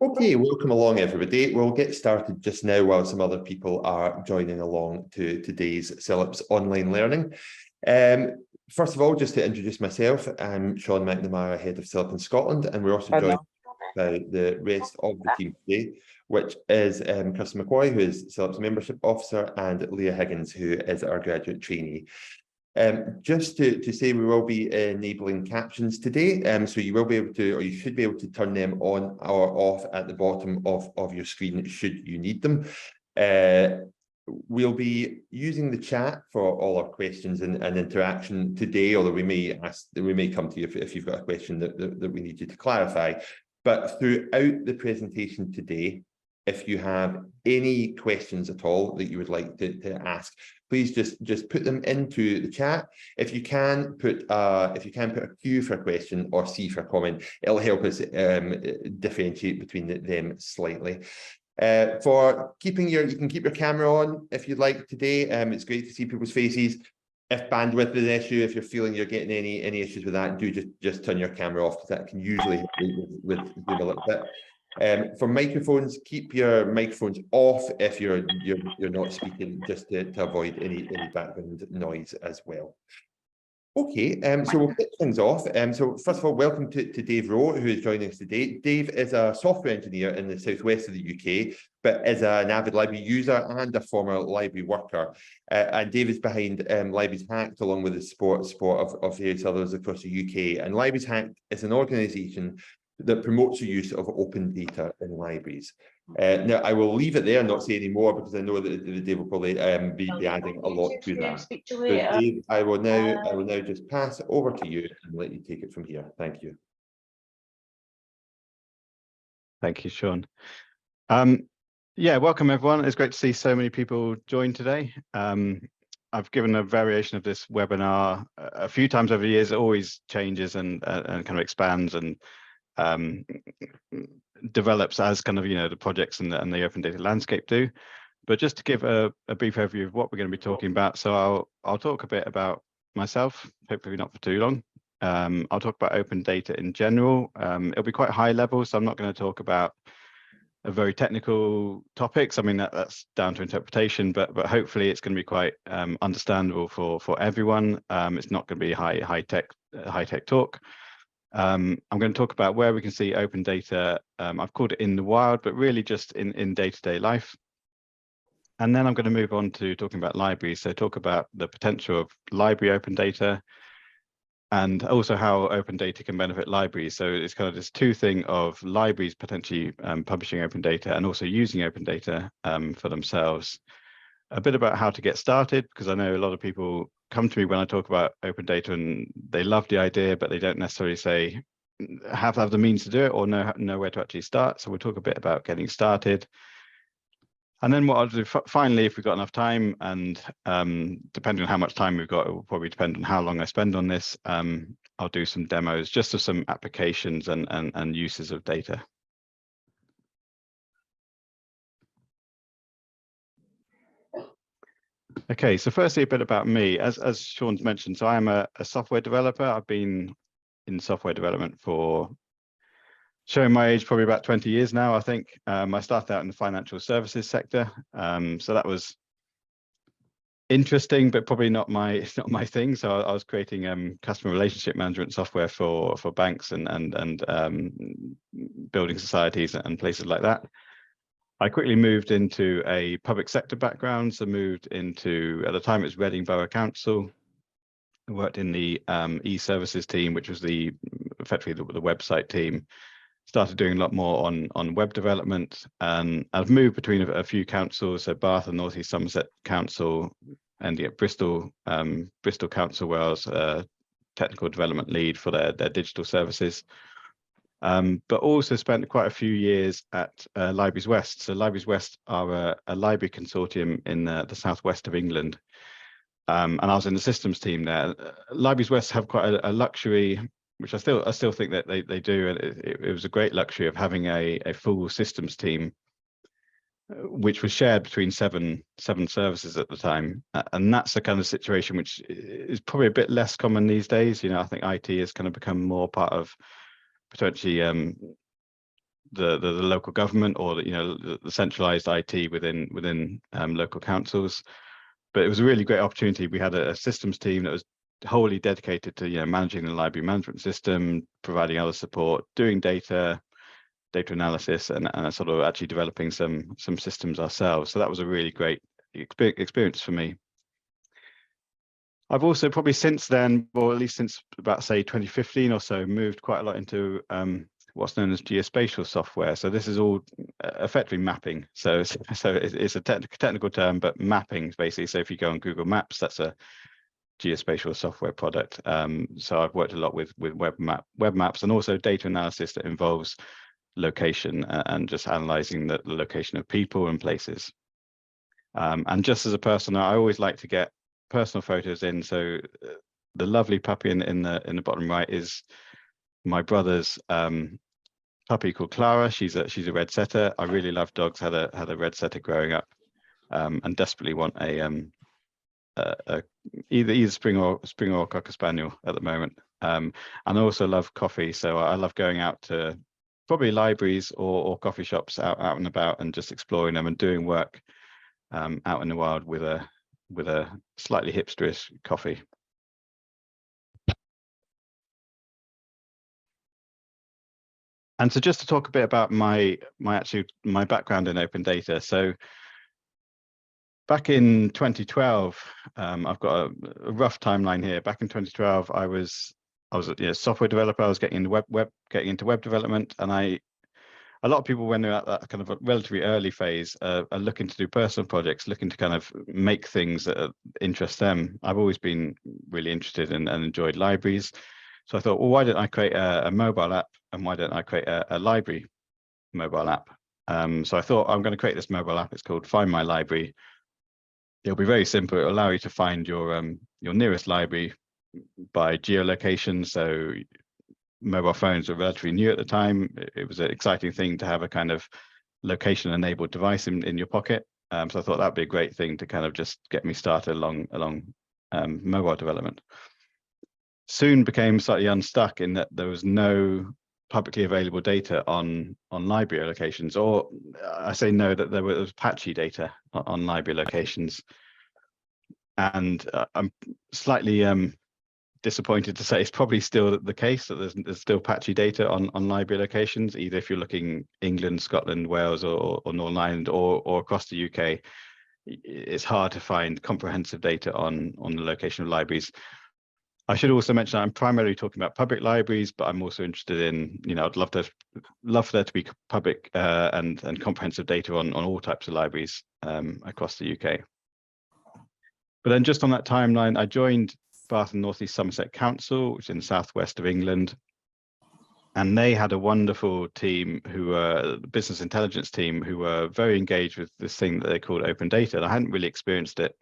Okay, welcome along everybody. We'll get started just now while some other people are joining along to today's CELIPS online learning. First of all, just to introduce myself, I'm Sean McNamara, Head of CELIP in Scotland, and we're also joined by the rest of the team today, which is Kirsten McCoy, who is CELIPS Membership Officer, and Leah Higgins, who is our graduate trainee. Just to say, we will be enabling captions today, so you will be able to, or you should be able to turn them on or off at the bottom of your screen should you need them. We'll be using the chat for all our questions and interaction today, although we may come to you if you've got a question that we need you to clarify. But throughout the presentation today, if you have any questions at all that you would like to ask, please just put them into the chat. If you can put a Q for a question or C for a comment, it'll help us differentiate between them slightly. You can keep your camera on if you'd like today. It's great to see people's faces. If bandwidth is an issue, if you're feeling you're getting any issues with that, do just turn your camera off, because that can usually help with Zoom a little bit. For microphones, keep your microphones off if you're not speaking, just to avoid any background noise as well. Okay, so we'll kick things off. So first of all, welcome to Dave Rowe, who is joining us today. Dave is a software engineer in the southwest of the UK, but is an avid library user and a former library worker. And Dave is behind Libraries Hacked, along with the support of various others across the UK. And Libraries Hacked is an organisation that promotes the use of open data in libraries. Now, I will leave it there and not say any more, because I know that Dave will probably be adding a lot to that. So Dave, I will now just pass it over to you and let you take it from here. Thank you. Thank you, Sean. Yeah, welcome everyone. It's great to see so many people join today. I've given a variation of this webinar a few times over the years. It always changes and kind of expands and develops as kind of, the projects and the open data landscape do. But just to give a brief overview of what we're going to be talking about, so I'll talk a bit about myself, hopefully not for too long. I'll talk about open data in general. It'll be quite high level, so I'm not going to talk about very technical topics. I mean, that's down to interpretation, but hopefully it's going to be quite understandable for everyone. It's not going to be high tech talk. I'm going to talk about where we can see open data. I've called it in the wild, but really just in day-to-day life. And then I'm going to move on to talking about libraries. So talk about the potential of library open data and also how open data can benefit libraries. So it's kind of this two thing of libraries potentially publishing open data and also using open data for themselves. A bit about how to get started, because I know a lot of people come to me when I talk about open data and they love the idea, but they don't necessarily have the means to do it or know where to actually start. So we'll talk a bit about getting started. And then what I'll do finally, if we've got enough time, and depending on how much time we've got, it will probably depend on how long I spend on this. I'll do some demos just of some applications and uses of data. Okay, so firstly, a bit about me. As Sean's mentioned, so I'm a software developer. I've been in software development for, showing my age, probably about 20 years now, I think. I started out in the financial services sector, so that was interesting, but probably not my thing. So I was creating customer relationship management software for banks and building societies and places like that. I quickly moved into a public sector background, so moved into, at the time it was Reading Borough Council. I worked in the e-services team, which was effectively the website team. Started doing a lot more on web development, and I've moved between a few councils, so Bath and North East Somerset Council, ending at Bristol Council, where I was technical development lead for their digital services. But also spent quite a few years at Libraries West. So Libraries West are a library consortium in the southwest of England. And I was in the systems team there. Libraries West have quite a luxury, which I still think that they do. And it was a great luxury of having a full systems team, which was shared between seven services at the time. And that's the kind of situation which is probably a bit less common these days. I think IT has kind of become more part of potentially the local government or the centralized IT within local councils. But it was a really great opportunity. We had a systems team that was wholly dedicated to managing the library management system, providing other support, doing data analysis, and sort of actually developing some systems ourselves. So that was a really great experience for me. I've also probably since then, or at least since about say 2015 or so, moved quite a lot into what's known as geospatial software. So this is all effectively mapping. So it's a technical term, but mapping basically. So if you go on Google Maps, that's a geospatial software product. So I've worked a lot with web maps and also data analysis that involves location and just analyzing the location of people and places. And just as a person, I always like to get personal photos in. So the lovely puppy in the bottom right is my brother's puppy called Clara. She's a red setter. I really love dogs. Had a red setter growing up, and desperately want either spring or cocker spaniel at the moment. And I also love coffee, so I love going out to probably libraries or coffee shops out and about and just exploring them and doing work out in the wild with a slightly hipsterish coffee. And so just to talk a bit about my background in open data. So back in 2012, I've got a rough timeline here. Back in 2012, I was a software developer. I was getting into web development, and a lot of people, when they're at that kind of a relatively early phase, are looking to do personal projects, looking to kind of make things that interest them. I've always been really interested in and enjoyed libraries. So I thought, well, why don't I create a mobile app, and why don't I create a library mobile app? So I thought, I'm going to create this mobile app. It's called Find My Library. It'll be very simple. It'll allow you to find your nearest library by geolocation. So mobile phones were relatively new at the time. It was an exciting thing to have a kind of location-enabled device in your pocket. So I thought that'd be a great thing to kind of just get me started along mobile development. Soon became slightly unstuck in that there was no publicly available data on library locations, or I say no, that there was patchy data on library locations. And I'm slightly disappointed to say it's probably still the case that there's still patchy data on library locations, either if you're looking England, Scotland, Wales, or Northern Ireland, or across the UK. It's hard to find comprehensive data on the location of libraries. I should also mention I'm primarily talking about public libraries, but I'm also interested in, I'd love for there to be public and comprehensive data on all types of libraries across the UK. But then just on that timeline, I joined Bath and North East Somerset Council, which is in the southwest of England. And they had a wonderful team the business intelligence team, who were very engaged with this thing that they called open data. And I hadn't really experienced it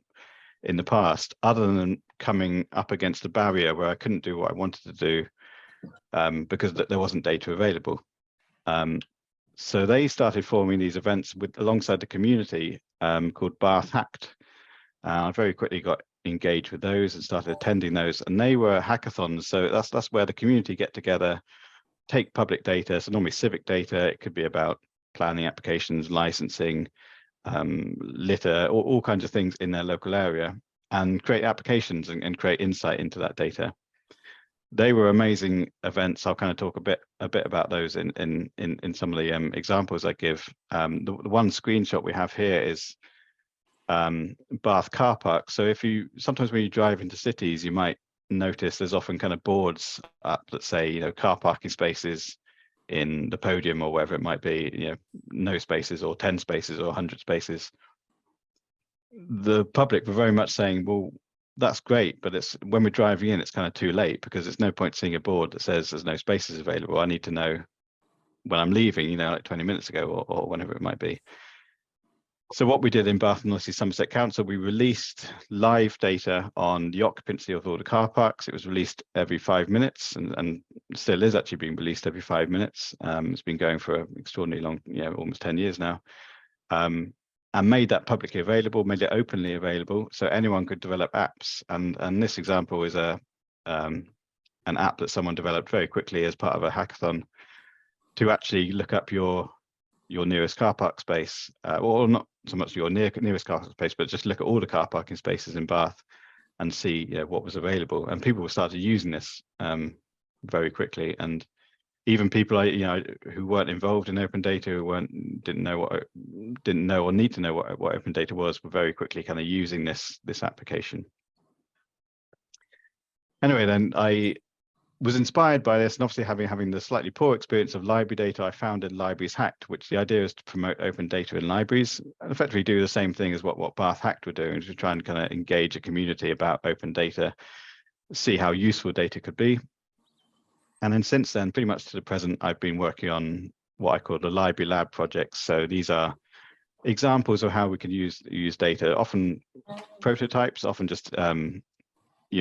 in the past, other than coming up against a barrier where I couldn't do what I wanted to do because there wasn't data available. So they started forming these events alongside the community called Bath Hacked. I very quickly got engaged with those and started attending those, and they were hackathons. So that's where the community get together, take public data, so normally civic data. It could be about planning applications, licensing, litter, all kinds of things in their local area, and create applications and create insight into that data. They were amazing events. I'll kind of talk a bit about those in some of the examples I give. The one screenshot we have here is Bath car park. So sometimes when you drive into cities, you might notice there's often kind of boards up that say, car parking spaces in the podium or wherever it might be, no spaces, or 10 spaces, or 100 spaces. The public were very much saying, well, that's great, but it's when we're driving in, it's kind of too late, because there's no point seeing a board that says there's no spaces available. I need to know when I'm leaving, like 20 minutes ago or whenever it might be. So what we did in Bath and North East Somerset Council, we released live data on the occupancy of all the car parks. It was released every 5 minutes, and still is actually being released every 5 minutes. It's been going for an extraordinarily long, almost 10 years now. And made that publicly available, made it openly available, so anyone could develop apps. And this example is an app that someone developed very quickly as part of a hackathon. to actually look up your nearest car park space, or not so much your nearest car park space, but just look at all the car parking spaces in Bath and see what was available. And people started using this very quickly. And even people who weren't involved in open data, who didn't know or need to know what open data was, were very quickly kind of using this application. Anyway, then I was inspired by this, and obviously having the slightly poor experience of library data, I founded Libraries Hacked, which the idea is to promote open data in libraries and effectively do the same thing as what Bath Hacked were doing, to try and kind of engage a community about open data, see how useful data could be. And then since then, pretty much to the present, I've been working on what I call the library lab projects. So these are examples of how we can use data, often prototypes, often just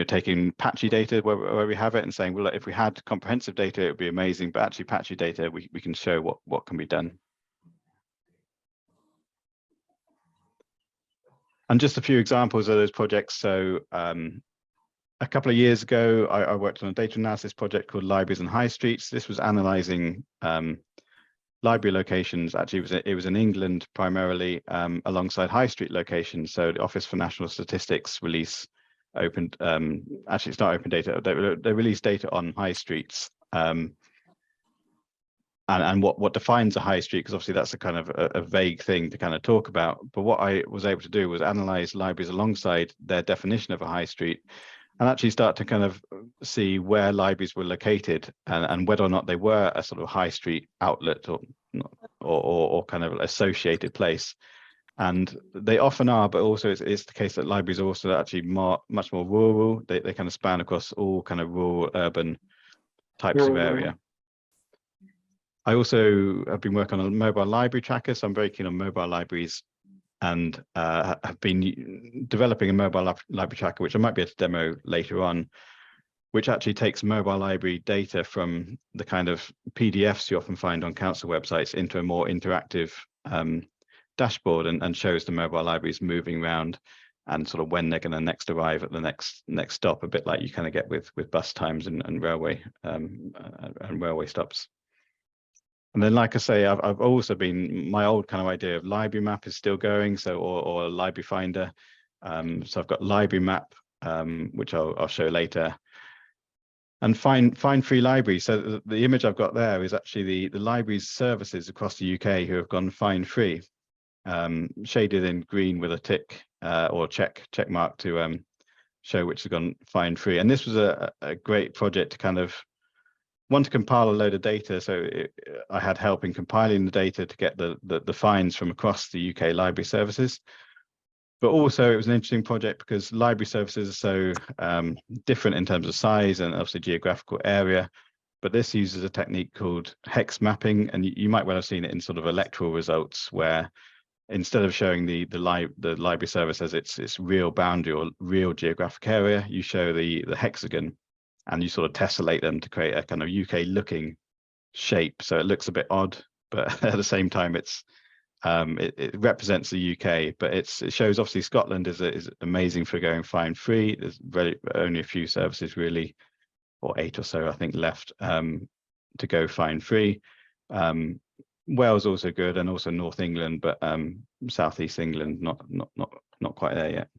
taking patchy data where we have it and saying, well, if we had comprehensive data, it would be amazing, but actually patchy data, we can show what can be done. And just a few examples of those projects. So a couple of years ago, I worked on a data analysis project called Libraries and High Streets. This was analyzing library locations. Actually, it was in England primarily, alongside high street locations. So the Office for National Statistics release actually it's not open data. They release data on high streets, and what defines a high street, because obviously that's a kind of a vague thing to kind of talk about. But what I was able to do was analyze libraries alongside their definition of a high street, and actually start to kind of see where libraries were located and whether or not they were a sort of high street outlet or kind of associated place. And they often are, but also it's the case that libraries are also actually much more rural. They kind of span across all kind of rural, urban types of area. I also have been working on a mobile library tracker, so I'm very keen on mobile libraries, and have been developing a mobile library tracker, which I might be able to demo later on, which actually takes mobile library data from the kind of PDFs you often find on council websites into a more interactive dashboard, and shows the mobile libraries moving around and sort of when they're going to next arrive at the next stop, a bit like you kind of get with bus times and railway stops. And then, like I say, I've also been, my old kind of idea of library map is still going, so or a library finder. So I've got library map, which I'll show later. And find free library. So the image I've got there is actually the libraries services across the UK who have gone find free, shaded in green with a tick or check mark to show which has gone find free. And this was a great project to kind of to compile a load of data. So I had help in compiling the data to get the finds from across the UK library services. But also it was an interesting project because library services are so different in terms of size and obviously geographical area. But this uses a technique called hex mapping, and you might well have seen it in sort of electoral results, where instead of showing the library service as its real boundary or real geographic area, you show the hexagon, and you sort of tessellate them to create a kind of UK looking shape. So it looks a bit odd, but at the same time, it represents the UK. But it shows obviously Scotland is amazing for going find free. There's only a few services really, or 8 or so I think left to go find free. Wales also good, and also North England, but Southeast England not quite there yet.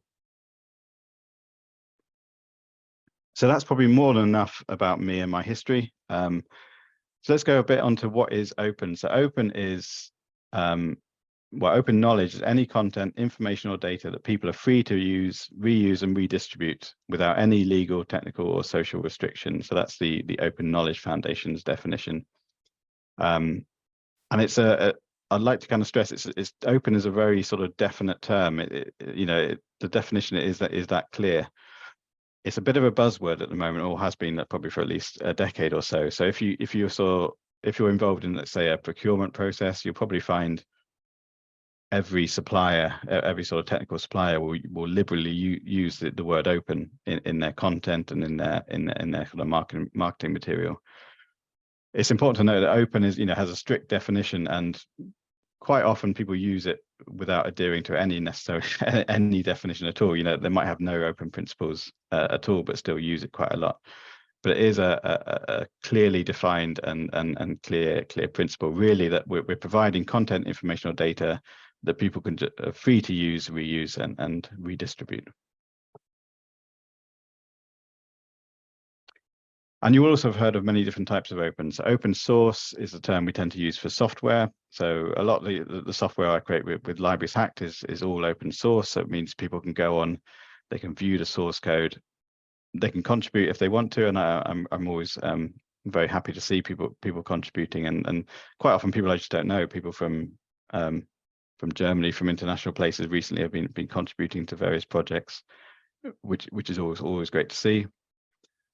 So that's probably more than enough about me and my history. So let's go a bit onto what is open. So open is, open knowledge is any content, information or data that people are free to use, reuse and redistribute without any legal, technical or social restrictions. So that's the Open Knowledge Foundation's definition. And it's I'd like to kind of stress it's open is a very sort of definite term. The definition is that clear. It's a bit of a buzzword at the moment, or has been probably for at least a decade or so. So if you're involved in, let's say, a procurement process, you'll probably find every supplier, every sort of technical supplier will liberally use the word open in their content and in their kind of marketing material. It's important to know that open is has a strict definition, and quite often people use it without adhering to any definition at all. They might have no open principles at all, but still use it quite a lot. but it is a clearly defined and clear principle, really, that we're providing content, information, or data that people can are free to use, reuse, and redistribute. And you will also have heard of many different types of open. So open source is the term we tend to use for software. So a lot of the software I create with Libraries Hacked is all open source. So it means people can go on, they can view the source code, they can contribute if they want to. And I'm always very happy to see people contributing. And quite often people I just don't know, people from Germany, from international places recently have been contributing to various projects, which is always great to see.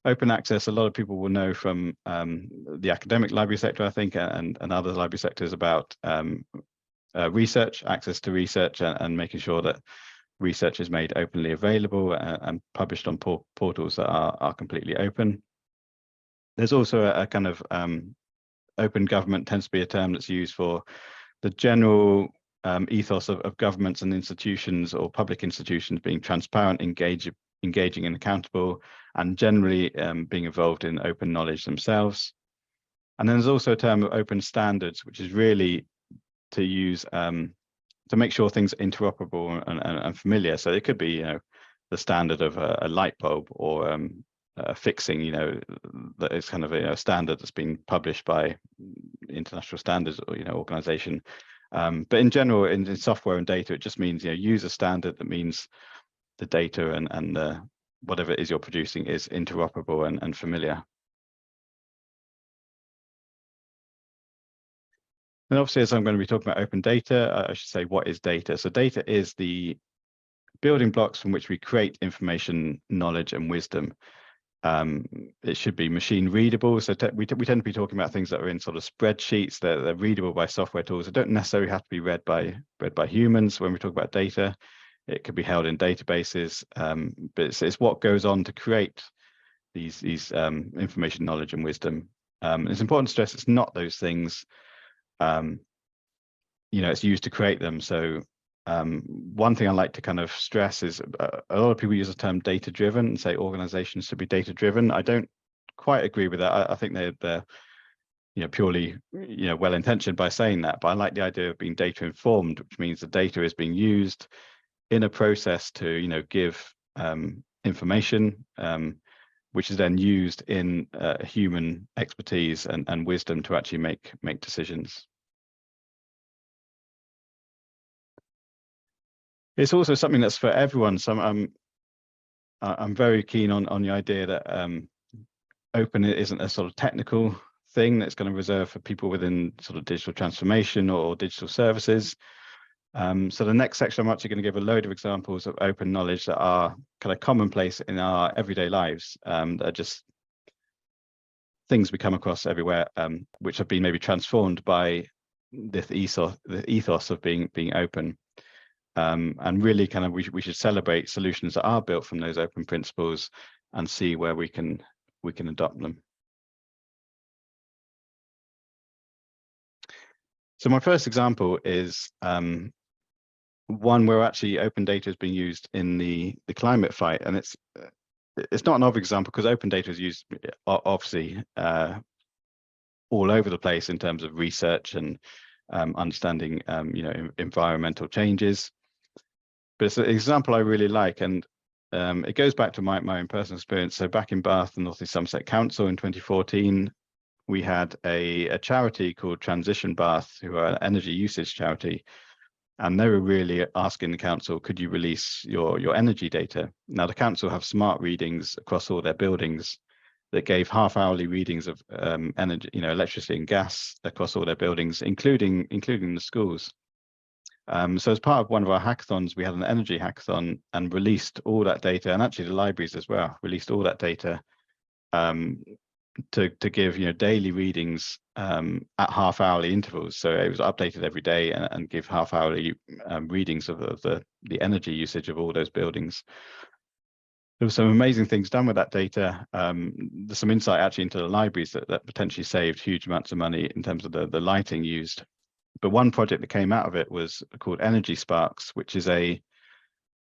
Open access, a lot of people will know from the academic library sector, I think, and other library sectors about research, access to research, and making sure that research is made openly available and published on portals that are completely open. There's also a kind of open government tends to be a term that's used for the general ethos of governments and institutions, or public institutions, being transparent, engaging and accountable, and generally being involved in open knowledge themselves. And then there's also a term of open standards, which is really to use to make sure things are interoperable and familiar. So it could be, you know, the standard of a light bulb, or fixing, you know, that is kind of a standard that's been published by international standards, or, you know, organization. But in general, in software and data, it just means, you know, use a standard that means the data and whatever it is you're producing is interoperable and familiar. And obviously, as I'm going to be talking about open data, I should say, what is data? So data is the building blocks from which we create information, knowledge, and wisdom. It should be machine readable. So we tend to be talking about things that are in sort of spreadsheets. They're readable by software tools. They don't necessarily have to be read by humans. When we talk about data, it could be held in databases, but it's what goes on to create these information, knowledge, and wisdom. It's important to stress it's not those things. You know, it's used to create them. So one thing I like to kind of stress is a lot of people use the term data-driven and say organizations should be data-driven. I don't quite agree with that. I think they're you know, purely, you know, well-intentioned by saying that, but I like the idea of being data-informed, which means the data is being used in a process to, you know, give information, which is then used in human expertise and wisdom to actually make decisions. It's also something that's for everyone. So I'm very keen on the idea that open isn't a sort of technical thing that's going to reserve for people within sort of digital transformation or digital services. So the next section, I'm actually going to give a load of examples of open knowledge that are kind of commonplace in our everyday lives, that are just things we come across everywhere, which have been maybe transformed by this ethos of being open. And really kind of we should celebrate solutions that are built from those open principles and see where we can adopt them. So my first example is one where actually open data is being used in the climate fight, and it's not an obvious example because open data is used obviously all over the place in terms of research and understanding you know, environmental changes. But it's an example I really like, and it goes back to my own personal experience. So back in Bath and North East Somerset Council in 2014, we had a charity called Transition Bath, who are an energy usage charity, and they were really asking the council, could you release your energy data? Now the council have smart readings across all their buildings that gave half-hourly readings of energy, you know, electricity and gas across all their buildings, including the schools. So as part of one of our hackathons, we had an energy hackathon and released all that data, and actually the libraries as well, released all that data to give, you know, daily readings at half-hourly intervals. So it was updated every day and give half-hourly readings of the energy usage of all those buildings. There were some amazing things done with that data. There's some insight actually into the libraries that potentially saved huge amounts of money in terms of the lighting used. But one project that came out of it was called Energy Sparks, which is a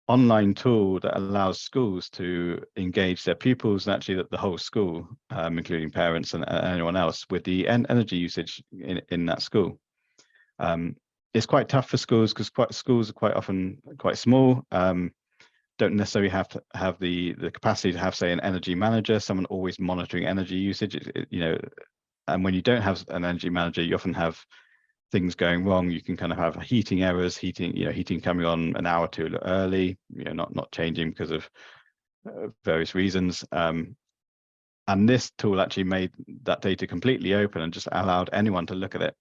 online tool that allows schools to engage their pupils and actually the whole school, including parents and anyone else, with the energy usage in that school. It's quite tough for schools because schools are quite often quite small. Don't necessarily have to have the capacity to have, say, an energy manager, someone always monitoring energy usage. And when you don't have an energy manager, you often have things going wrong. You can kind of have heating errors, heating coming on an hour too early, not changing because of various reasons. And this tool actually made that data completely open and just allowed anyone to look at it.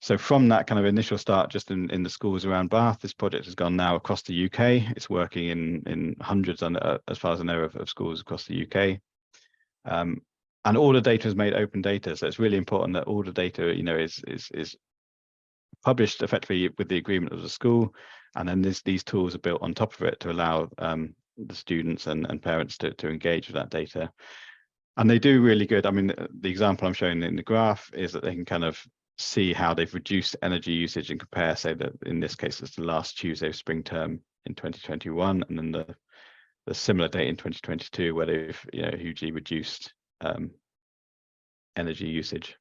So from that kind of initial start, just in the schools around Bath, this project has gone now across the UK. It's working in hundreds, as far as I know, of schools across the UK. And all the data is made open data. So it's really important that all the data, is published effectively with the agreement of the school. And then these tools are built on top of it to allow the students and parents to engage with that data. And they do really good. I mean, the example I'm showing in the graph is that they can kind of see how they've reduced energy usage and compare, say that in this case, it's the last Tuesday of spring term in 2021, and then the similar date in 2022, where they've hugely reduced energy usage.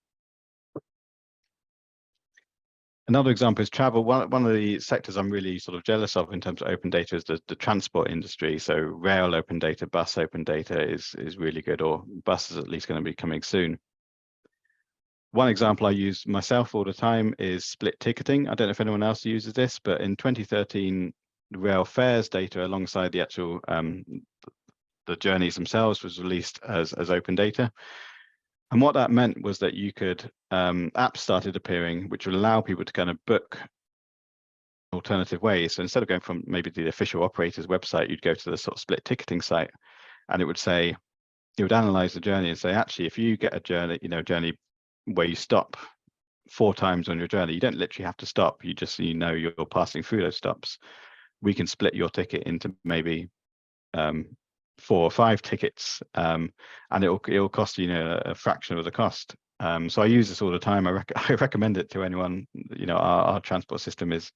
Another example is travel. One of the sectors I'm really sort of jealous of in terms of open data is the transport industry. So rail open data, bus open data is really good, or bus is at least going to be coming soon. One example I use myself all the time is split ticketing. I don't know if anyone else uses this, but in 2013, rail fares data alongside the actual the journeys themselves was released as open data. And what that meant was that you could apps started appearing, which would allow people to kind of book alternative ways. So instead of going from maybe the official operator's website, you'd go to the sort of split ticketing site, and it would analyze the journey and say, actually, if you get a journey where you stop 4 times on your journey, you don't literally have to stop. You just you're passing through those stops. We can split your ticket into maybe 4 or 5 tickets, and it'll cost you a fraction of the cost. So I use this all the time. I recommend it to anyone. Our transport system is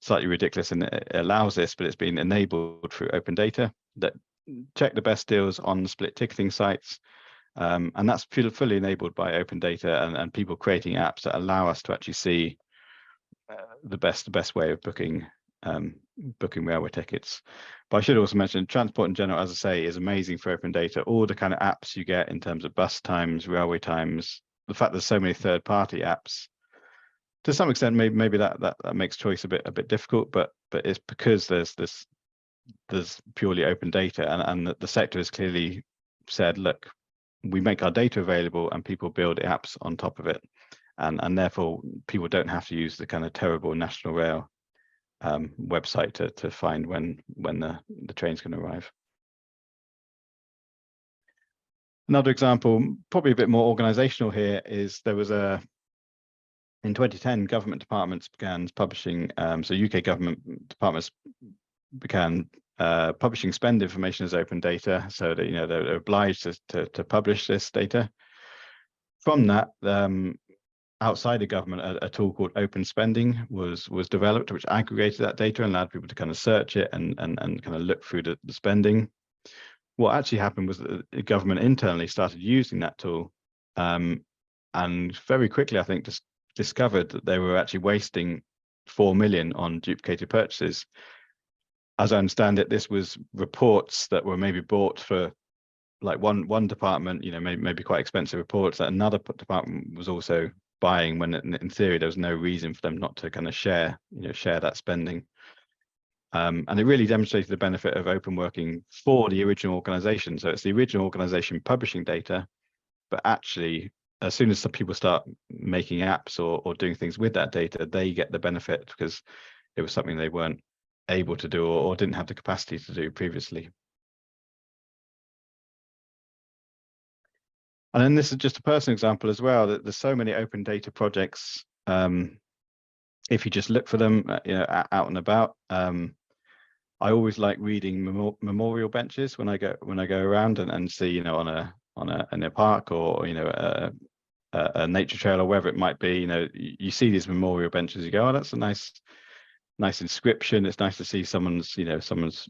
slightly ridiculous and it allows this, but it's been enabled through open data that check the best deals on the split ticketing sites. And that's fully enabled by open data and people creating apps that allow us to actually see the best way of booking railway tickets. But I should also mention transport in general, as I say, is amazing for open data. All the kind of apps you get in terms of bus times, railway times, the fact there's so many third-party apps, to some extent, maybe that makes choice a bit difficult, but it's because there's purely open data, and the sector has clearly said, look, we make our data available and people build apps on top of it. And therefore, people don't have to use the kind of terrible National Rail website to find when the train's going to arrive. Another example, probably a bit more organizational here, is there was in 2010, government departments began publishing, so UK government departments began publishing spend information as open data, so that they're obliged to publish this data. From that, outside of government, a tool called Open Spending was developed, which aggregated that data and allowed people to kind of search it and kind of look through the spending. What actually happened was that the government internally started using that tool, and very quickly, I think, just discovered that they were actually wasting 4 million on duplicated purchases. As I understand it, this was reports that were maybe bought for like one department, maybe quite expensive reports that another department was also buying, when in theory there was no reason for them not to kind of share that spending. And it really demonstrated the benefit of open working for the original organization. So it's the original organization publishing data, but actually, as soon as some people start making apps or doing things with that data, they get the benefit because it was something they weren't able to do or didn't have the capacity to do previously. And then this is just a personal example as well, that there's so many open data projects. If you just look for them, out and about. I always like reading memorial benches when I go around and see, in a park or a nature trail or wherever it might be. You see these memorial benches, you go, oh, that's a nice nice inscription. It's nice to see someone's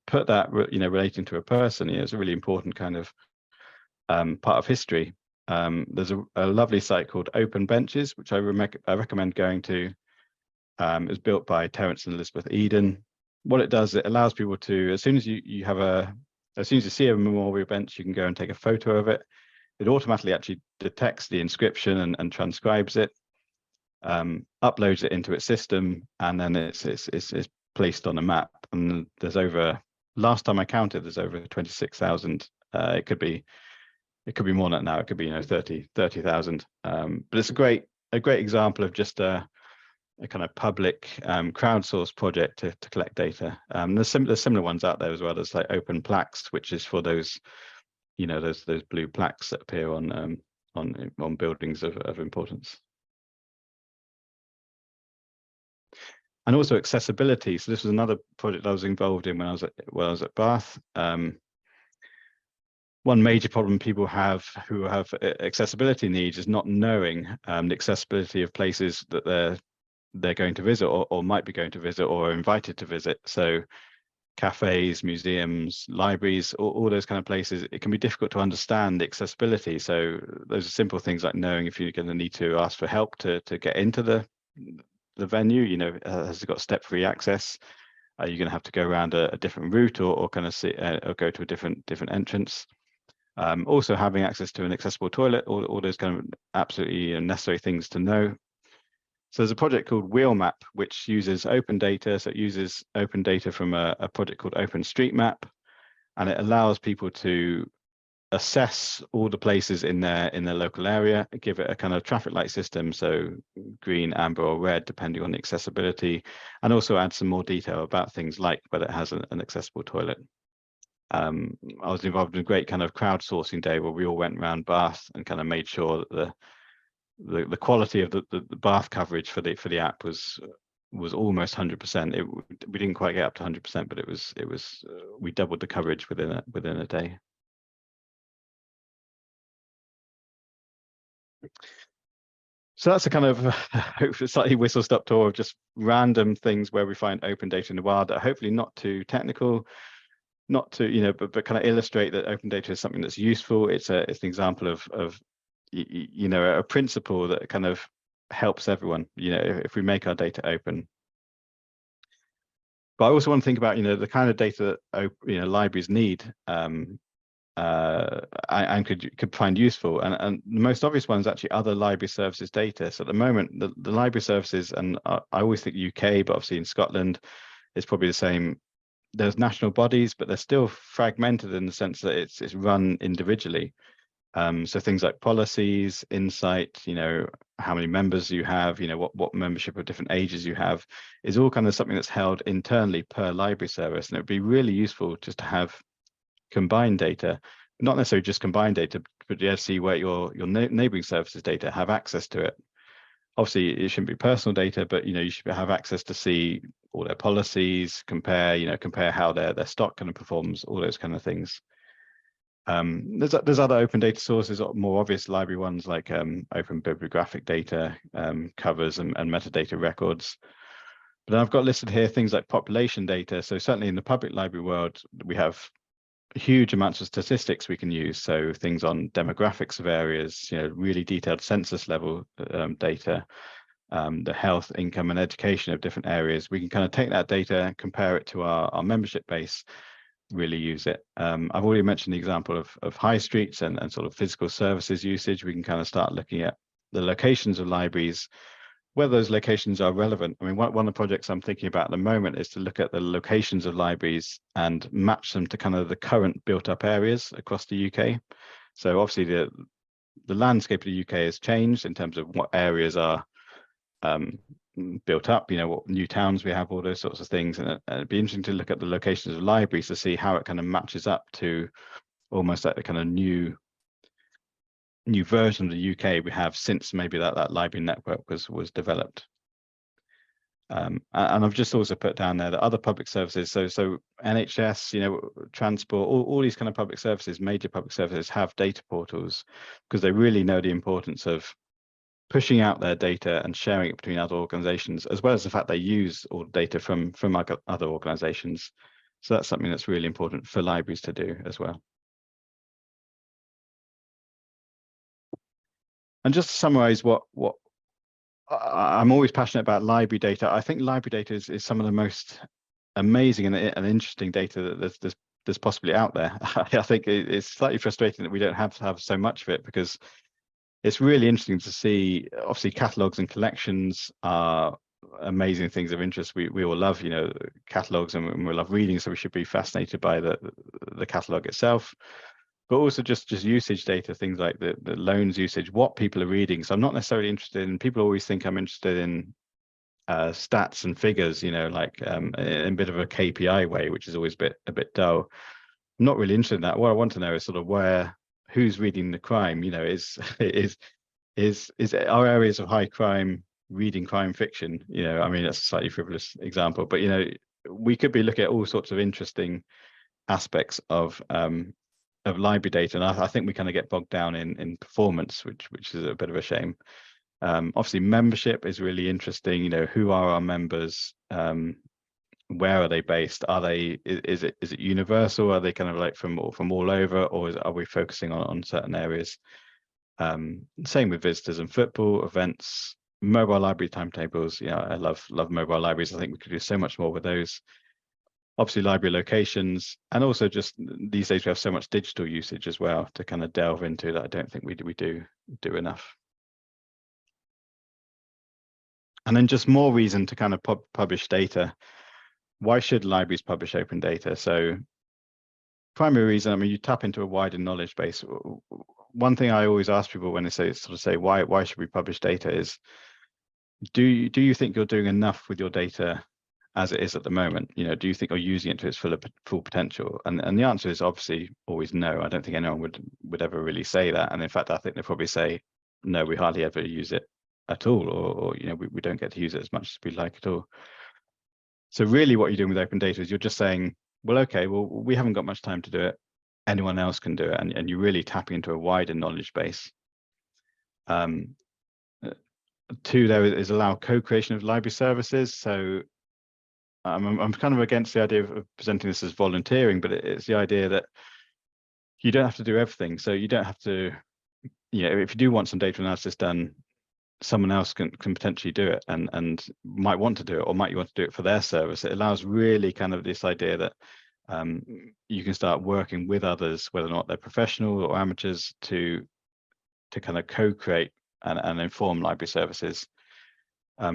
put that relating to a person. It's a really important kind of part of history. There's a lovely site called Open Benches, which I recommend going to. It was built by Terence and Elizabeth Eden. What it does, it allows people to, as soon as you see a memorial bench, you can go and take a photo of it. It automatically actually detects the inscription and transcribes it, uploads it into its system, and then it's placed on a map. And there's last time I counted, there's over 26,000. It could be more than that now. It could be 30,000. But it's a great example of just a kind of public crowdsourced project to collect data. There's similar ones out there as well. There's like Open Plaques, which is for those those blue plaques that appear on buildings of importance. And also accessibility. So this was another project I was involved in when I was at Bath. One major problem people have who have accessibility needs is not knowing the accessibility of places that they're going to visit or might be going to visit or are invited to visit. So cafes, museums, libraries, all those kind of places, it can be difficult to understand the accessibility. So those are simple things like knowing if you're going to need to ask for help to get into the venue. Has it got step-free access? Are you going to have to go around a different route or kind of see or go to a different entrance? Also having access to an accessible toilet, all those kind of absolutely necessary things to know. So there's a project called Wheelmap, which uses open data. So it uses open data from a project called OpenStreetMap, and it allows people to assess all the places in their local area, give it a kind of traffic light system, so green, amber, or red, depending on the accessibility, and also add some more detail about things like whether it has an accessible toilet. I was involved in a great kind of crowdsourcing day where we all went around Bath and kind of made sure that the quality of the Bath coverage for the app was almost 100%. We didn't quite get up to 100%, but it was we doubled the coverage within a day. So that's a kind of slightly whistle-stop tour of just random things where we find open data in the wild that are hopefully not too technical, not to but kind of illustrate that open data is something that's useful. It's an example of a principle that kind of helps everyone, if we make our data open. But I also want to think about the kind of data that libraries need and could find useful, and the most obvious one is actually other library services data. So at the moment, the library services, and I always think UK, but obviously in Scotland it's probably the same. There's national bodies, but they're still fragmented in the sense that it's run individually. So things like policies, insight, how many members you have, what membership of different ages you have, is all kind of something that's held internally per library service. And it would be really useful just to have combined data, not necessarily just combined data, but see where your neighboring services data have access to it. Obviously, it shouldn't be personal data, but you should have access to see all their policies, compare how their stock kind of performs, all those kind of things. There's other open data sources, more obvious library ones like open bibliographic data, covers and metadata records. But then I've got listed here things like population data. So certainly in the public library world, we have huge amounts of statistics we can use. So things on demographics of areas, really detailed census level data, the health, income and education of different areas. We can kind of take that data, compare it to our membership base, really use it. I've already mentioned the example of high streets and sort of physical services usage. We can kind of start looking at the locations of libraries, whether those locations are relevant. I mean, one of the projects I'm thinking about at the moment is to look at the locations of libraries and match them to kind of the current built up areas across the UK. So obviously the landscape of the UK has changed in terms of what areas are built up, what new towns we have, all those sorts of things. And it'd be interesting to look at the locations of libraries to see how it kind of matches up to almost like the kind of new version of the UK we have since maybe that library network was developed. And I've just also put down there that other public services, so NHS, transport, all these kind of public services, major public services have data portals because they really know the importance of pushing out their data and sharing it between other organizations, as well as the fact they use all the data from other organizations. So that's something that's really important for libraries to do as well. And just to summarize what I'm always passionate about library data. I think library data is some of the most amazing and interesting data that there's possibly out there. I think it's slightly frustrating that we don't have so much of it, because it's really interesting to see. Obviously, catalogs and collections are amazing things of interest. We all love, catalogs, and we love reading, so we should be fascinated by the catalog itself. But also just usage data, things like the loans usage, what people are reading. So I'm not necessarily interested in, people always think I'm interested in stats and figures, like in a bit of a KPI way, which is always a bit dull. I'm not really interested in that. What I want to know is sort of who's reading the crime. Is our areas of high crime reading crime fiction? I mean, that's a slightly frivolous example, but we could be looking at all sorts of interesting aspects of library data, and I think we kind of get bogged down in performance, which is a bit of a shame. Obviously, membership is really interesting. Who are our members? Where are they based? Is it universal? Are they kind of like from all over, or are we focusing on certain areas? Same with visitors and football events, mobile library timetables. I love mobile libraries. I think we could do so much more with those. Obviously, library locations, and also just these days we have so much digital usage as well to kind of delve into that I don't think we do enough. And then just more reason to kind of publish data. Why should libraries publish open data? So primary reason, I mean, you tap into a wider knowledge base. One thing I always ask people when they say why should we publish data is, do you think you're doing enough with your data as it is at the moment? Do you think you're using it to its full potential? And the answer is obviously always no. I don't think anyone would ever really say that. And in fact, I think they probably say, no, we hardly ever use it at all, or we don't get to use it as much as we'd like at all. So really what you're doing with open data is you're just saying, well, okay, well, we haven't got much time to do it. Anyone else can do it. And you're really tapping into a wider knowledge base. Two, there is allow co-creation of library services. So I'm kind of against the idea of presenting this as volunteering, but it's the idea that you don't have to do everything. So you don't have to, if you do want some data analysis done, someone else can potentially do it and might want to do it, or might you want to do it for their service. It allows really kind of this idea that you can start working with others, whether or not they're professional or amateurs, to kind of co-create and inform library services.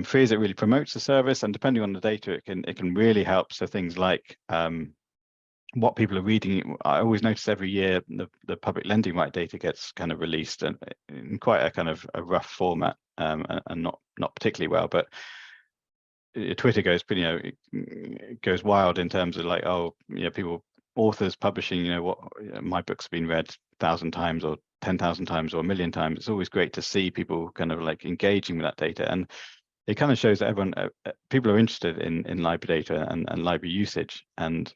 Free as it really promotes the service, and depending on the data, it can really help. So things like what people are reading. I always notice every year the public lending right data gets kind of released in quite a kind of a rough format, and not particularly well. But Twitter goes pretty, it goes wild in terms of like, authors publishing, what my book's been read 1,000 times or 10,000 times or 1,000,000 times. It's always great to see people kind of like engaging with that data, and it kind of shows that people are interested in library data and library usage, and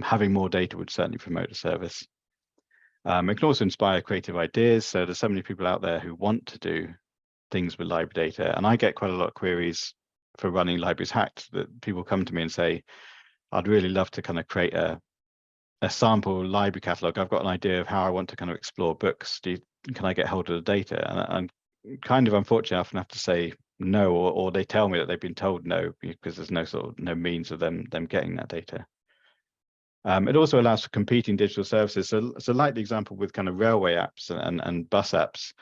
having more data would certainly promote the service. It can also inspire creative ideas. So there's so many people out there who want to do things with library data, and I get quite a lot of queries for running Libraries Hacked, that people come to me and say, I'd really love to kind of create a sample library catalog. I've got an idea of how I want to kind of explore books. Can I get hold of the data? And I'm kind of unfortunate, I often have to say no, or they tell me that they've been told no, because there's no means of them getting that data. It also allows for competing digital services. So like the example with kind of railway apps and bus apps,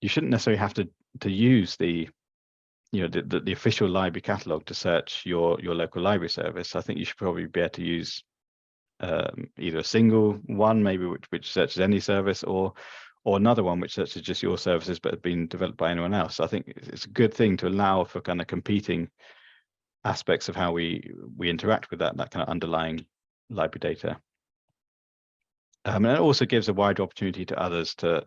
you shouldn't necessarily have to use the official library catalog to search your local library service. I think you should probably be able to use either a single one, maybe which searches any service, or another one which searches just your services but have been developed by anyone else. I think it's a good thing to allow for kind of competing aspects of how we interact with that kind of underlying library data. And it also gives a wider opportunity to others to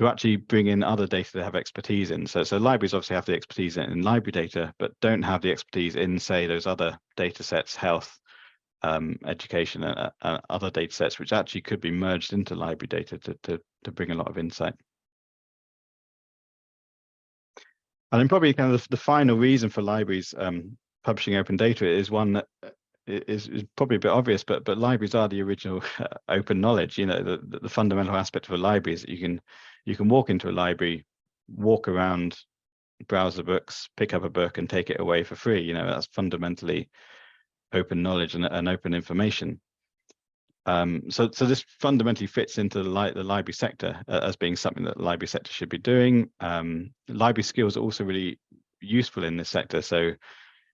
actually bring in other data they have expertise in. So libraries obviously have the expertise in library data, but don't have the expertise in, say, those other data sets, health, education, and other data sets, which actually could be merged into library data to bring a lot of insight. And then probably kind of the final reason for libraries publishing open data is one that is probably a bit obvious, but libraries are the original open knowledge. You know, the fundamental aspect of a library is that you can walk into a library, walk around, browse the books, pick up a book and take it away for free. You know, that's fundamentally open knowledge and open information. So this fundamentally fits into the library sector as being something that the library sector should be doing. Library skills are also really useful in this sector. So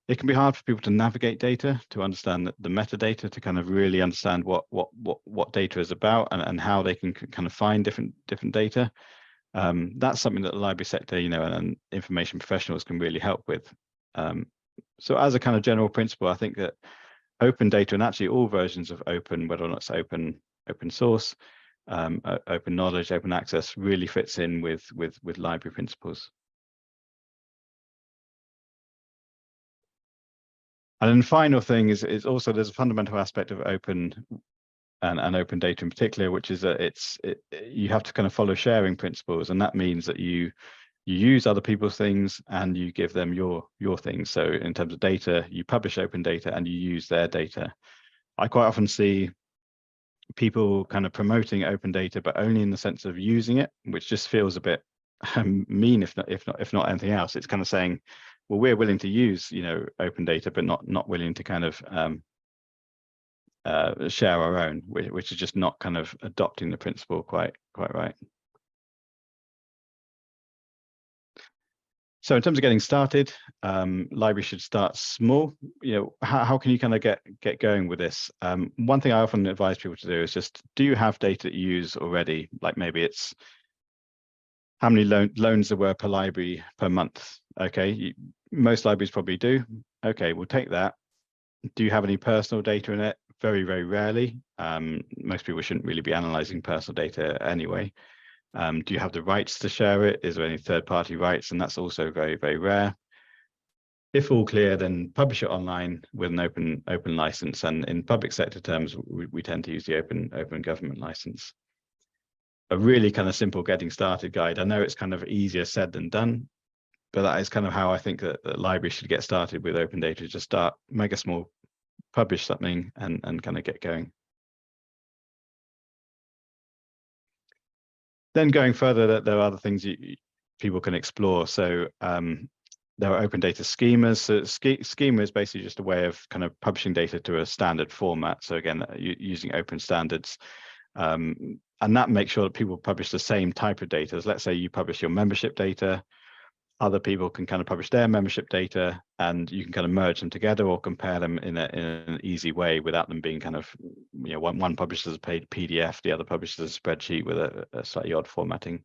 it can be hard for people to navigate data, to understand the metadata, to kind of really understand what data is about and how they can kind of find different data. That's something that the library sector, you know, and information professionals can really help with. So as a kind of general principle, I think that open data, and actually all versions of open, whether or not it's open source, open knowledge, open access, really fits in with library principles. And then the final thing is also there's a fundamental aspect of open and open data in particular, which is that you have to kind of follow sharing principles, and that means that you use other people's things and you give them your things. So in terms of data, you publish open data and you use their data. I quite often see people kind of promoting open data, but only in the sense of using it, which just feels a bit mean, if not anything else. It's kind of saying, well, we're willing to use, you know, open data, but not willing to kind of share our own, which is just not kind of adopting the principle quite right. So in terms of getting started, libraries should start small. You know, how can you kind of get going with this? One thing I often advise people to do is just, do you have data that you use already? Like maybe it's how many loans there were per library per month. Okay, most libraries probably do. Okay, we'll take that. Do you have any personal data in it? Very, very rarely. Most people shouldn't really be analyzing personal data anyway. Do you have the rights to share it? Is there any third-party rights? And that's also very, very rare. If all clear, then publish it online with an open license. And in public sector terms, we tend to use the open government license. A really kind of simple getting started guide. I know it's kind of easier said than done, but that is kind of how I think that libraries should get started with open data. Just start, make a small, publish something and kind of get going. Then going further, there are other things people can explore. So there are open data schemas. So schema is basically just a way of kind of publishing data to a standard format. So again, using open standards. And that makes sure that people publish the same type of data. As let's say you publish your membership data, other people can kind of publish their membership data, and you can kind of merge them together or compare them in an easy way without them being kind of, you know, one publishes a PDF, the other publishes a spreadsheet with a slightly odd formatting.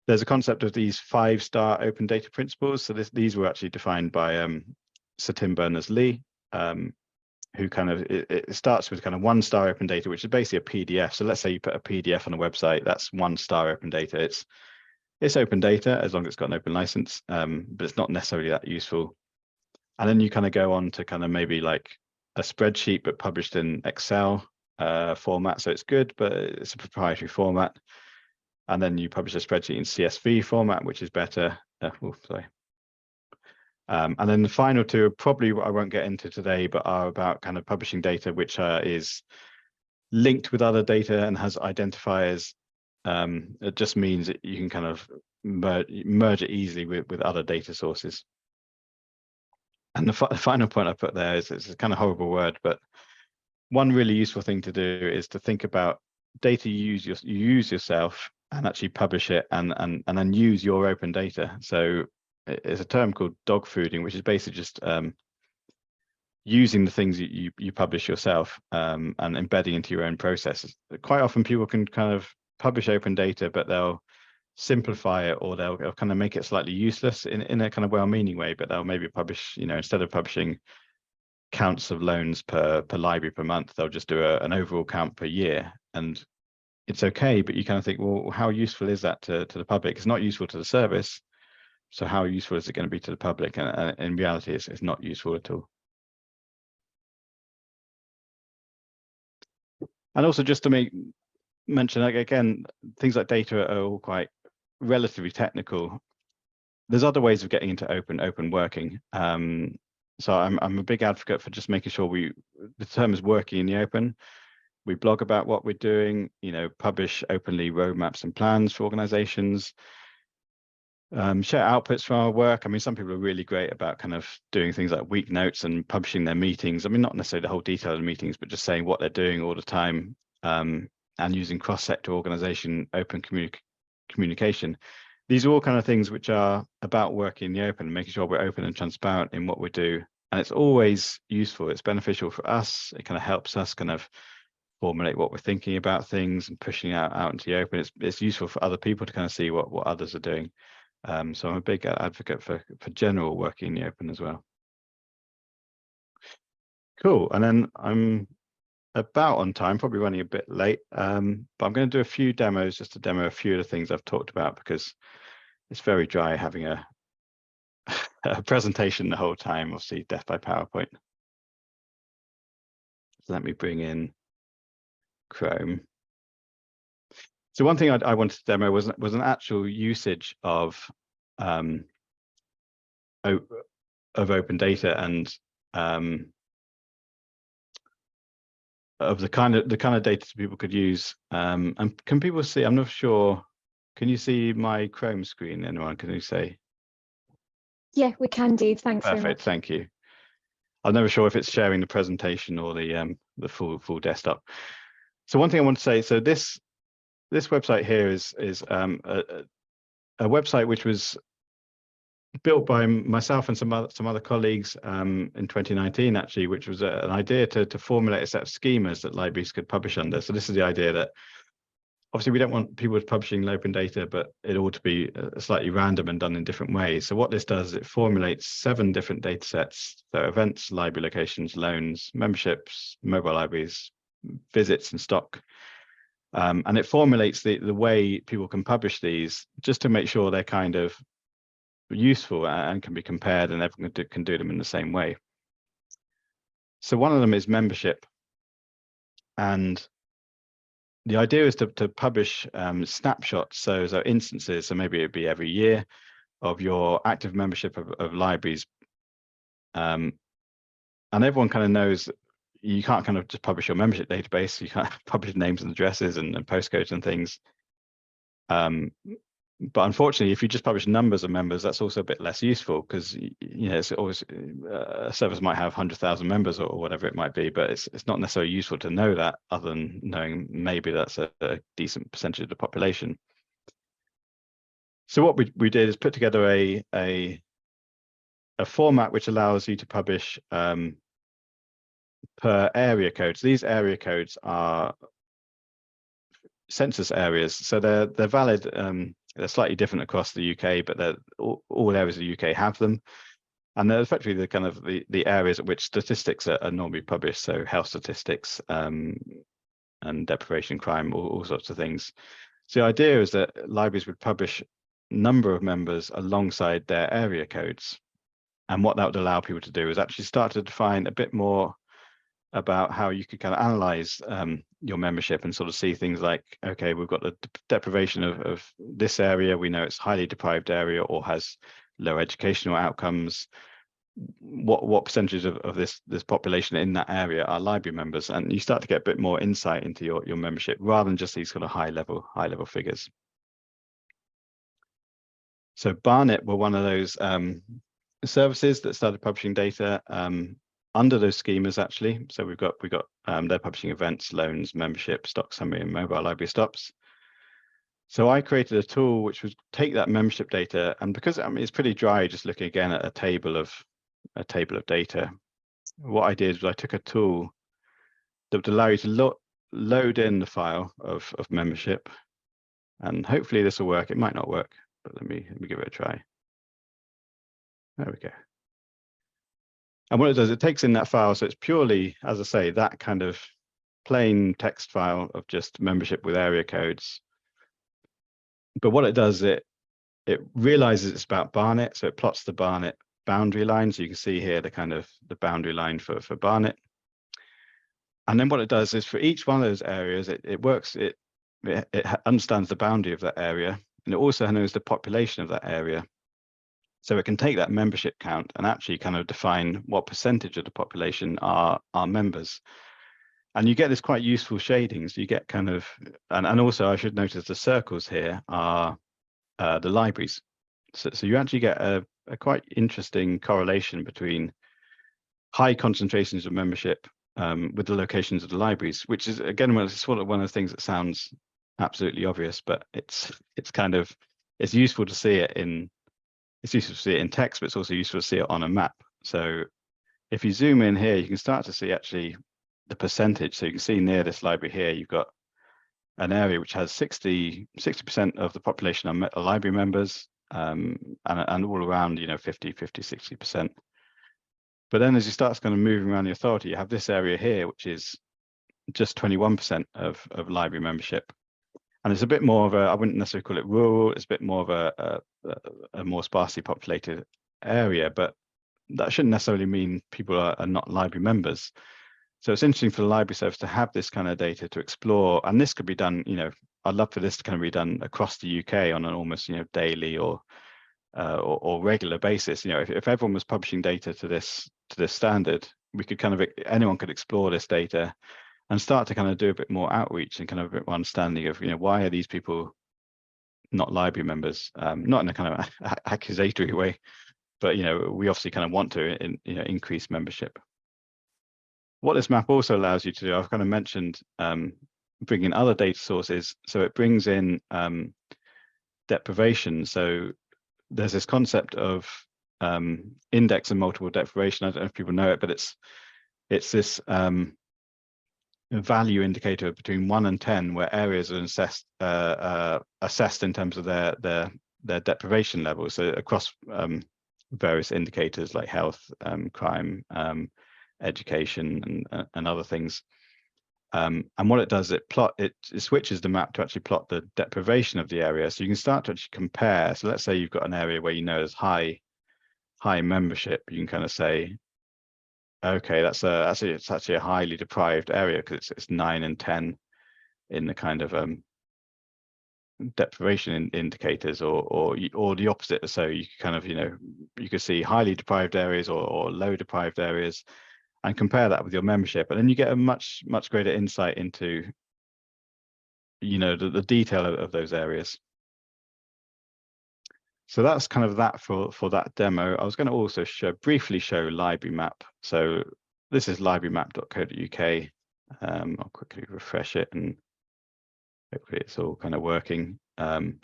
There's a concept of these 5-star open data principles. So these were actually defined by Sir Tim Berners-Lee, who kind of, it starts with kind of 1-star open data, which is basically a PDF. So let's say you put a PDF on a website, that's 1-star open data. It's open data as long as it's got an open license, but it's not necessarily that useful. And then you kind of go on to kind of maybe like a spreadsheet, but published in Excel format. So it's good, but it's a proprietary format. And then you publish a spreadsheet in CSV format, which is better. And then the final two are probably what I won't get into today, but are about kind of publishing data, which is linked with other data and has identifiers. It just means that you can kind of merge it easily with other data sources. And the final point I put there is, it's a kind of horrible word, but one really useful thing to do is to think about data you use yourself and actually publish it and then use your open data. So it's a term called dog fooding, which is basically just using the things you publish yourself and embedding into your own processes. Quite often people can kind of publish open data, but they'll simplify it, or they'll kind of make it slightly useless in a kind of well-meaning way, but they'll maybe publish, you know, instead of publishing counts of loans per library per month, they'll just do an overall count per year. And it's okay, but you kind of think, well, how useful is that to the public? It's not useful to the service. So how useful is it going to be to the public? And in reality, it's not useful at all. And also just to mention, like, again, things like data are all quite relatively technical. there's other ways of getting into open working. So I'm a big advocate for just making sure the term is working in the open. We blog about what we're doing, publish openly roadmaps and plans for organizations, share outputs from our work. I mean, some people are really great about kind of doing things like week notes and publishing their meetings. I mean, not necessarily the whole detail of the meetings, but just saying what they're doing all the time, and using cross-sector organization, open communication. These are all kind of things which are about working in the open, making sure we're open and transparent in what we do. And it's always useful. It's beneficial for us. It kind of helps us kind of formulate what we're thinking about things and pushing out into the open. It's useful for other people to kind of see what others are doing. So I'm a big advocate for general working in the open as well. Cool. And then I'm about on time, probably running a bit late, but I'm going to do a few demos just to demo a few of the things I've talked about, because it's very dry having a presentation the whole time, obviously death by PowerPoint. So let me bring in Chrome. So one thing I wanted to demo was an actual usage of open data and of the kind of data people could use. And can people see? I'm not sure. Can you see my Chrome screen? Anyone? Can you say? Yeah, we can do. Thanks very much. Perfect. Thank you. I'm never sure if it's sharing the presentation or the full desktop. So one thing I want to say. So this website here is a website which was built by myself and some other colleagues in 2019, actually, which was an idea to formulate a set of schemas that libraries could publish under. So this is the idea that obviously we don't want people publishing open data, but it ought to be slightly random and done in different ways. So what this does is it formulates 7 different data sets. So events, library locations, loans, memberships, mobile libraries, visits, and stock. And it formulates the way people can publish these, just to make sure they're kind of useful and can be compared, and everyone can do them in the same way. So one of them is membership, and the idea is to publish snapshots, so instances, so maybe it'd be every year, of your active membership of libraries, and everyone kind of knows that you can't kind of just publish your membership database. You can't publish names and addresses and postcodes and things. But unfortunately, if you just publish numbers of members, that's also a bit less useful, because it's always servers might have 100,000 members or whatever it might be, but it's not necessarily useful to know that, other than knowing maybe that's a decent percentage of the population. So what we did is put together a format which allows you to publish per area code. So these area codes are census areas, so they're valid. They're slightly different across the UK, but all areas of the UK have them, and they're effectively the kind of the areas at which statistics are normally published. So health statistics, and deprivation, crime, all sorts of things. So the idea is that libraries would publish number of members alongside their area codes, and what that would allow people to do is actually start to define a bit more about how you could kind of analyze your membership and sort of see things like, okay, we've got the deprivation of this area. We know it's highly deprived area or has low educational outcomes. What percentage of this population in that area are library members? And you start to get a bit more insight into your membership, rather than just these kind of high level figures. So Barnet were one of those services that started publishing data under those schemas, actually. So we've got they're publishing events, loans, membership, stock summary, and mobile library stops. So I created a tool which would take that membership data, and because it's pretty dry just looking again at a table of data, what I did was I took a tool that would allow you to load in the file of membership, and hopefully this will work. It might not work, but let me give it a try. There we go. And what it does, it takes in that file, so it's purely, as I say, that kind of plain text file of just membership with area codes. But what it does, it realizes it's about Barnet, so it plots the Barnet boundary line. So you can see here the boundary line for Barnet. And then what it does is, for each one of those areas, it understands the boundary of that area, and it also knows the population of that area. So it can take that membership count and actually kind of define what percentage of the population are members. And you get this quite useful shading. So you get kind of, and also I should notice the circles here are the libraries. So you actually get a quite interesting correlation between high concentrations of membership with the locations of the libraries, which is, again, it's sort of one of the things that sounds absolutely obvious, but it's useful to see it in text, but it's also useful to see it on a map. So if you zoom in here, you can start to see actually the percentage. So you can see near this library here, you've got an area which has 60% of the population are library members, and all around, 50, 60%. But then as you start kind of moving around the authority, you have this area here, which is just 21% of library membership. And it's a bit more of I wouldn't necessarily call it rural, it's a bit more of a more sparsely populated area, but that shouldn't necessarily mean people are not library members. So it's interesting for the library service to have this kind of data to explore, and this could be done, I'd love for this to kind of be done across the UK on an almost, daily or regular basis. If everyone was publishing data to this standard, we could anyone could explore this data and start to kind of do a bit more outreach and kind of a bit more understanding of, why are these people not library members? Not in a kind of accusatory way, but, we obviously kind of want to increase membership. What this map also allows you to do, I've kind of mentioned bringing other data sources. So it brings in deprivation. So there's this concept of index and multiple deprivation. I don't know if people know it, but it's this value indicator between 1 and 10, where areas are assessed in terms of their deprivation levels. So across various indicators like health, crime, education, and other things. And what it does, it switches the map to actually plot the deprivation of the area. So you can start to actually compare. So let's say you've got an area where there's high membership. You can kind of say, okay, it's actually a highly deprived area because it's 9 and 10 in the kind of deprivation indicators, or the opposite. So you kind of you could see highly deprived areas or low deprived areas, and compare that with your membership, and then you get a much greater insight into the detail of those areas. So that's kind of that for that demo. I was going to also briefly show library map. So this is librarymap.co.uk. I'll quickly refresh it, and hopefully it's all kind of working. The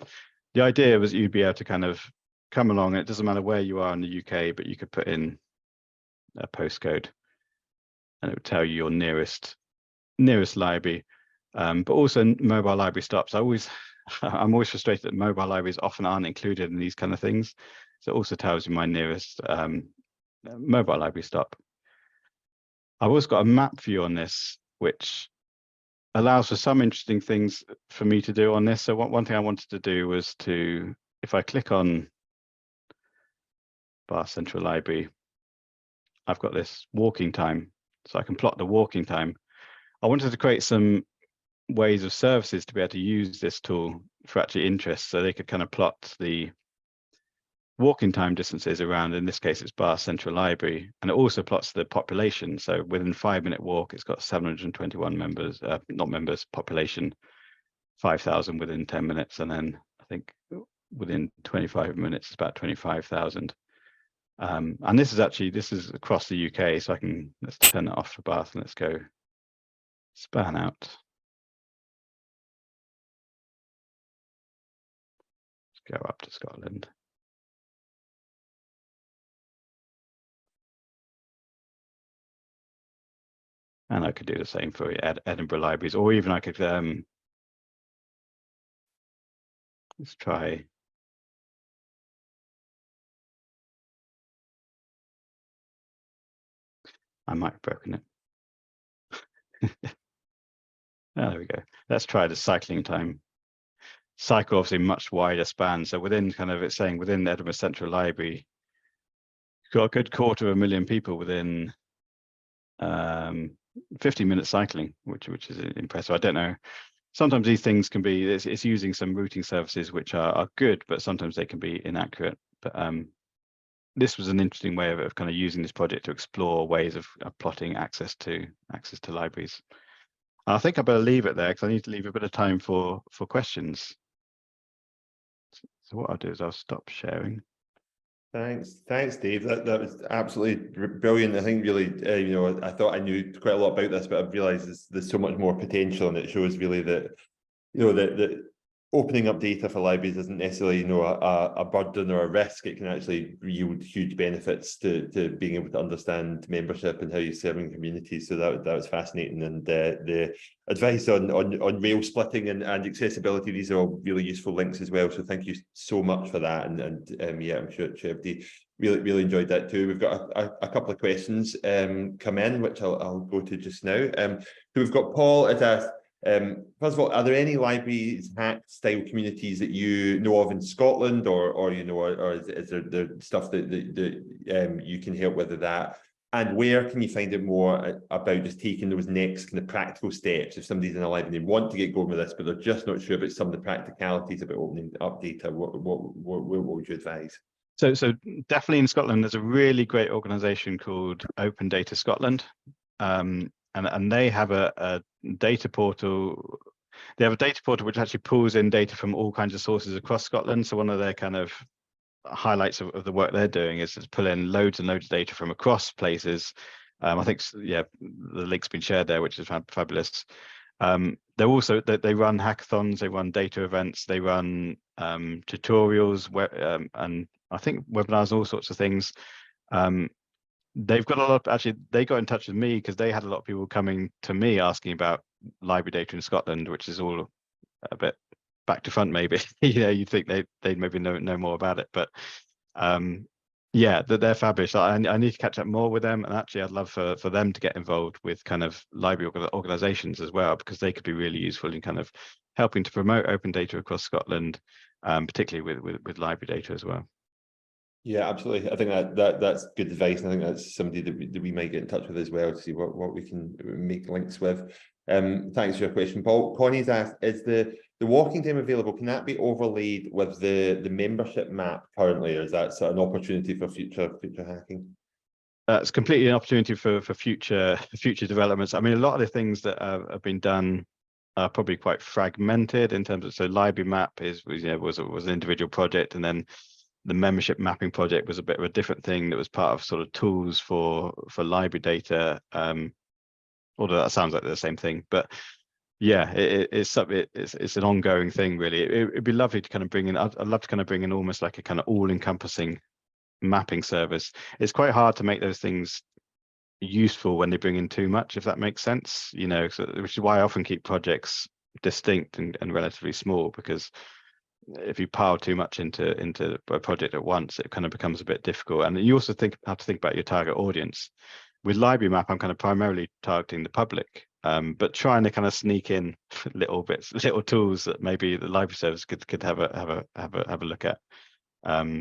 idea was you'd be able to kind of come along. It doesn't matter where you are in the UK, but you could put in a postcode, and it would tell you your nearest library, but also mobile library stops. I'm always frustrated that mobile libraries often aren't included in these kind of things. So it also tells you my nearest mobile library stop. I've also got a map view on this, which allows for some interesting things for me to do on this. So one thing I wanted to do was if I click on Bath Central Library, I've got this walking time, so I can plot the walking time. I wanted to create some ways of services to be able to use this tool for actually interest, so they could kind of plot the walking time distances around, in this case it's Bath Central Library, and it also plots the population. So within 5-minute walk, it's got 721 members, not members, population, 5,000 within 10 minutes, and then I think within 25 minutes it's about 25,000. And this is across the UK, so let's turn that off for Bath and let's go span out. Let's go up to Scotland. And I could do the same for Edinburgh libraries, or even I could let's try. I might have broken it. There we go. Let's try the cycling time. Cycle, obviously much wider span. So within it's saying within the Edinburgh Central Library, you've got a good 250,000 people within 50-minute cycling, which is impressive. I don't know. Sometimes these things can be, it's using some routing services which are good, but sometimes they can be inaccurate. But this was an interesting way of kind of using this project to explore ways of plotting access to libraries. I think I better leave it there because I need to leave a bit of time for questions. So what I'll do is I'll stop sharing. Thanks, Dave. That was absolutely brilliant. I think really, I thought I knew quite a lot about this, but I've realised there's so much more potential, and it shows really that, that opening up data for libraries isn't necessarily, a burden or a risk. It can actually yield huge benefits to being able to understand membership and how you're serving communities. So that was fascinating, and the advice on rail splitting and accessibility, these are all really useful links as well. So thank you so much for that, and yeah, I'm sure everybody really enjoyed that too. We've got a couple of questions come in, which I'll go to just now. So we've got Paul has asked, first of all, are there any libraries hack style communities that you know of in Scotland, or is there stuff that you can help with that? And where can you find out more about just taking those next kind of practical steps if somebody's in a library and they want to get going with this, but they're just not sure about some of the practicalities about opening up data? What would you advise? So definitely in Scotland, there's a really great organisation called Open Data Scotland. And they have a data portal. They have a data portal which actually pulls in data from all kinds of sources across Scotland. So one of their kind of highlights of the work they're doing is to pull in loads and loads of data from across places. I think, yeah, the link's been shared there, which is fabulous. They're also, they run hackathons, they run data events, they run tutorials, and I think webinars and all sorts of things. They've got a lot actually, they got in touch with me because they had a lot of people coming to me asking about library data in Scotland, which is all a bit back to front maybe. You'd think they'd maybe know more about it, but yeah, they're fabulous. I need to catch up more with them, and actually I'd love for them to get involved with kind of library organizations as well, because they could be really useful in kind of helping to promote open data across Scotland, particularly with library data as well. Yeah, absolutely. I think that's good advice, and I think that's somebody that we might get in touch with as well to see what we can make links with. Thanks for your question, Paul. Connie's asked, is the walking time available? Can that be overlaid with the membership map currently, or is that an opportunity for future hacking? It's completely an opportunity for future developments. I mean, a lot of the things that have been done are probably quite fragmented in terms of, so library map was an individual project, and then the membership mapping project was a bit of a different thing that was part of sort of tools for library data. Although that sounds like the same thing, but yeah, it's an ongoing thing really. It'd be lovely to kind of bring in. I'd love to kind of bring in almost like a kind of all-encompassing mapping service. It's quite hard to make those things useful when they bring in too much, if that makes sense. Which is why I often keep projects distinct and relatively small, because if you pile too much into a project at once, it kind of becomes a bit difficult. And you also have to think about your target audience. With Library Map, I'm kind of primarily targeting the public, but trying to kind of sneak in little tools that maybe the library service could have a look at.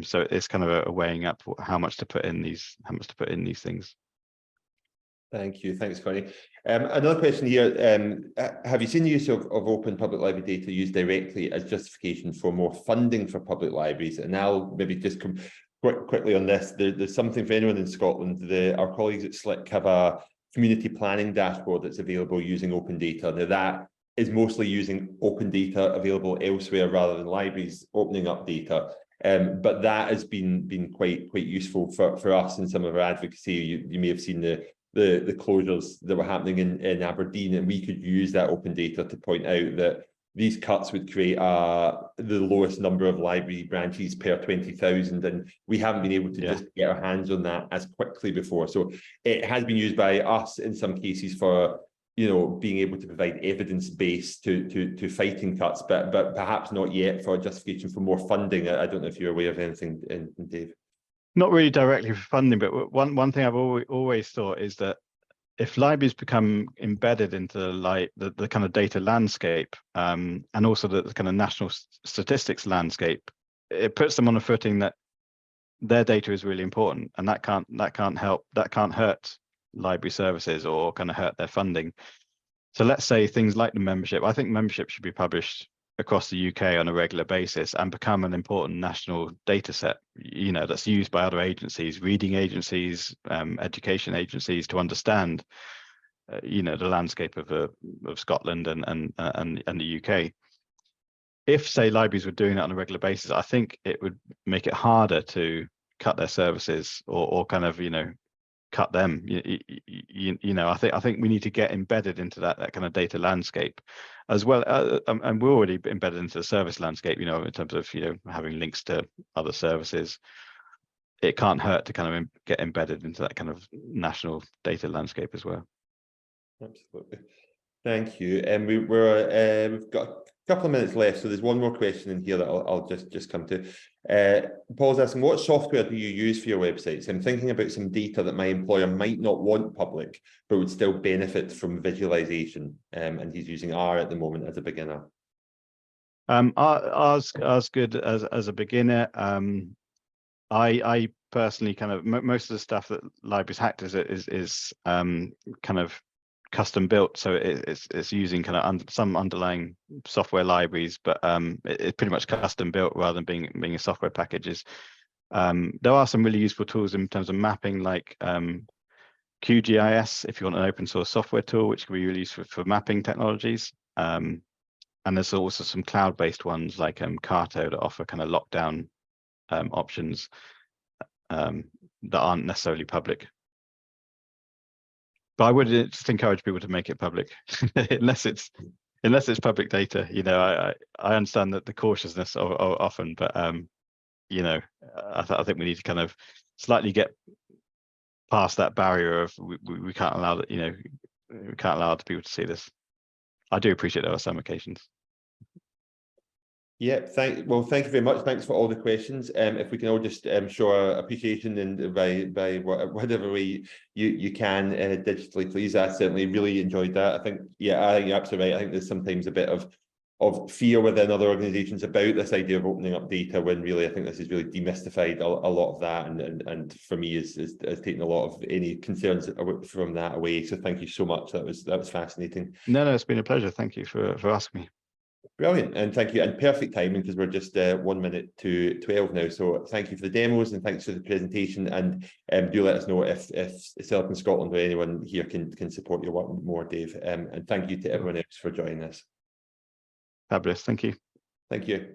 So it's kind of a weighing up how much to put in these things. Thank you. Thanks, Connie. Another question here. Have you seen the use of open public library data used directly as justification for more funding for public libraries? And I'll maybe just come quickly on this. There's something for anyone in Scotland. Our colleagues at SLIC have a community planning dashboard that's available using open data. Now that is mostly using open data available elsewhere rather than libraries opening up data. But that has been quite useful for us in some of our advocacy. You may have seen the closures that were happening in Aberdeen, and we could use that open data to point out that these cuts would create the lowest number of library branches per 20,000, and we haven't been able to just get our hands on that as quickly before. So it has been used by us in some cases for being able to provide evidence base to fighting cuts, but perhaps not yet for justification for more funding. I don't know if you're aware of anything, Dave. Not really directly for funding, but one thing I've always thought is that if libraries become embedded into the kind of data landscape, and also the kind of national statistics landscape, it puts them on a footing that their data is really important, and that can't hurt library services or kind of hurt their funding. So let's say things like the membership. I think membership should be published across the UK on a regular basis and become an important national data set, that's used by other agencies, reading agencies, education agencies, to understand, the landscape of Scotland and the UK. If, say, libraries were doing that on a regular basis, I think it would make it harder to cut their services or kind of, cut them. I think we need to get embedded into that kind of data landscape as well, and we're already embedded into the service landscape, in terms of having links to other services. It can't hurt to kind of get embedded into that kind of national data landscape as well. Absolutely, thank you. And we've got a couple of minutes left, so there's one more question in here that I'll just come to. Paul's asking, what software do you use for your websites? I'm thinking about some data that my employer might not want public, but would still benefit from visualization. And he's using R at the moment as a beginner. R's good as a beginner. I personally kind of most of the stuff that Libraries Hacked is kind of custom built, so it's using kind of some underlying software libraries, but it's pretty much custom built rather than being a software packages. There are some really useful tools in terms of mapping, like QGIS, if you want an open source software tool, which can be really useful for mapping technologies. And there's also some cloud-based ones like Carto that offer kind of lockdown options that aren't necessarily public. But I would just encourage people to make it public, unless it's public data. I understand that the cautiousness often, but I think we need to kind of slightly get past that barrier of we can't allow that. We can't allow other people to see this. I do appreciate there are some occasions. Yeah, thank you very much. Thanks for all the questions. If we can all just show our appreciation and by whatever way you can digitally, please. I certainly really enjoyed that. I think you're absolutely right. I think there's sometimes a bit of fear within other organizations about this idea of opening up data, when really I think this has really demystified a lot of that, and for me has taken a lot of any concerns from that away. So thank you so much. That was fascinating. No, it's been a pleasure. Thank you for asking me. Brilliant, and thank you, and perfect timing because we're just 1 minute to 12 now. So thank you for the demos and thanks for the presentation, and do let us know if Silicon Scotland or anyone here can support your work more, Dave. And thank you to everyone else for joining us. Fabulous, thank you. Thank you.